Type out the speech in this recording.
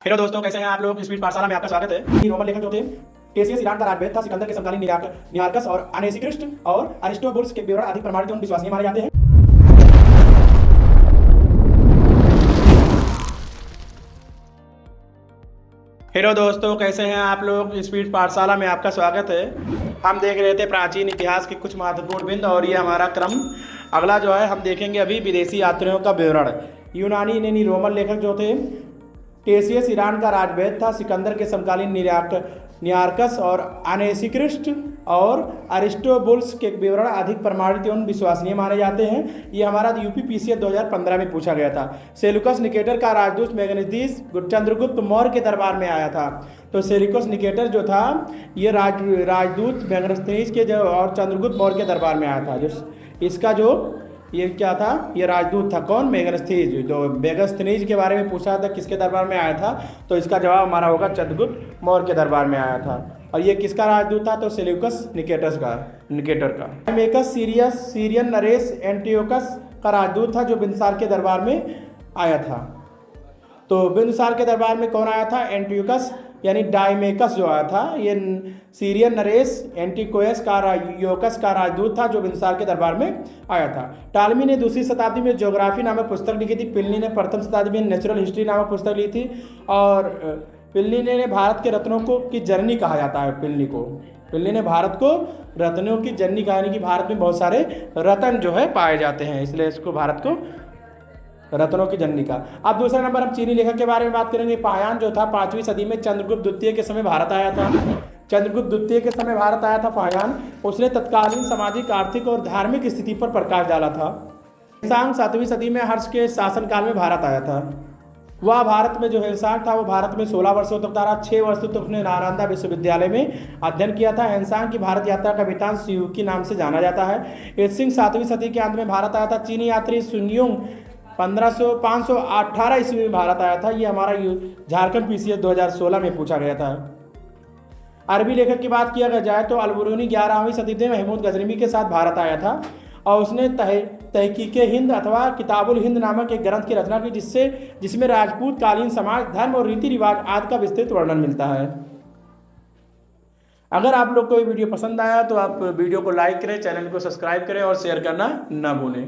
Hello दोस्तों, कैसे हैं आप लोग। स्पीड पाठशाला में आपका स्वागत है। रोमन लेखक जो थे टेसियस ईरान का राजवैद था। सिकंदर के समकालीन नियार्कस और अनेसिक्रिस्ट और अरिस्टोबुलस के विवरण अधिक प्रमाणित एवं विश्वसनीय माने जाते हैं। हेलो दोस्तों, कैसे हैं आप लोग। स्पीड पाठशाला में आपका स्वागत है। हम देख रहे थे प्राचीन इतिहास के कुछ महत्वपूर्ण बिंदु और ये हमारा क्रम अगला जो है हम देखेंगे अभी विदेशी यात्रियों का विवरण। यूनानी रोमन लेखक जो थे टेसियस ईरान का राजवैद था। सिकंदर के समकालीन नियार्कस और अनेसिक्रिस्ट और अरिस्टोबुलस के विवरण अधिक प्रमाणित एवं विश्वसनीय माने जाते हैं। ये हमारा यूपीपीसीएस 2015 में पूछा गया था। सेल्यूकस निकेटर का राजदूत मेगनीतीस चंद्रगुप्त मौर्य के दरबार में आया था। तो सेल्यूकस निकेटर जो था ये राजदूत मेगनीतीस के और चंद्रगुप्त मौर्य के दरबार में आया था। जो इसका जो ये क्या था, ये राजदूत था। कौन? मेगस्थनीज। जो मेगस्थनीज के बारे में पूछा था किसके दरबार में आया था, तो इसका जवाब हमारा होगा चंद्रगुप्त मौर्य के दरबार में आया था। और ये किसका राजदूत था, तो सेल्यूकस निकेटर का। डायमेकस सीरियन नरेस एंटियोकस का राजदूत था जो बिंदुसार के दरबार में आया था। तो बिंदुसार के दरबार में कौन आया था? एंटियोकस यानी डायमेकस जो आया था। ये सीरियन नरेस एंटिकोयस का राजदूत था जो बिंदुसार के दरबार में आया था। टालमी ने दूसरी शताब्दी में ज्योग्राफी नामक पुस्तक लिखी थी। प्लिनी ने प्रथम शताब्दी में नेचुरल हिस्ट्री नामक पुस्तक लिखी थी। और प्लिनी ने भारत के रत्नों को की जर्नी कहा जाता है। प्लिनी ने भारत को रत्नों की जर्नी कहा, यानी कि भारत में बहुत सारे रत्न जो है पाए जाते हैं, इसलिए इसको भारत को रत्नों की जननी का। अब दूसरा नंबर हम चीनी लेखक के बारे में बात करेंगे। फाह्यान जो था 5वीं सदी में चंद्रगुप्त द्वितीय के समय भारत आया था। फाह्यान। उसने तत्कालीन सामाजिक, आर्थिक और धार्मिक स्थिति पर प्रकाश डाला था। हेनसांग 7वीं सदी में हर्ष के शासनकाल में भारत आया था। वह भारत में जो हेनसांग था वो भारत में 16 वर्षों तक रहा। 6 वर्षों तक उसने नालंदा विश्वविद्यालय में अध्ययन किया था। हेनसांग की भारत यात्रा का वृत्तांत सियुकी के नाम से जाना जाता है। एत्सिंग 7वीं सदी के अंत में भारत आया था। चीनी यात्री सुनयुंग 518 ईस्वी में भारत आया था। ये हमारा झारखंड पीसीएस 2016 में पूछा गया था। अरबी लेखक की बात किया जाए तो अलबरूनी 11वीं सदी में महमूद गजनवी के साथ भारत आया था और उसने तहकीके हिंद अथवा किताबुल हिंद नामक एक ग्रंथ की रचना की जिसमें राजपूत कालीन समाज, धर्म और रीति रिवाज आदि का विस्तृत वर्णन मिलता है। अगर आप लोग को ये वीडियो पसंद आया तो आप वीडियो को लाइक करें, चैनल को सब्सक्राइब करें और शेयर करना ना भूलें।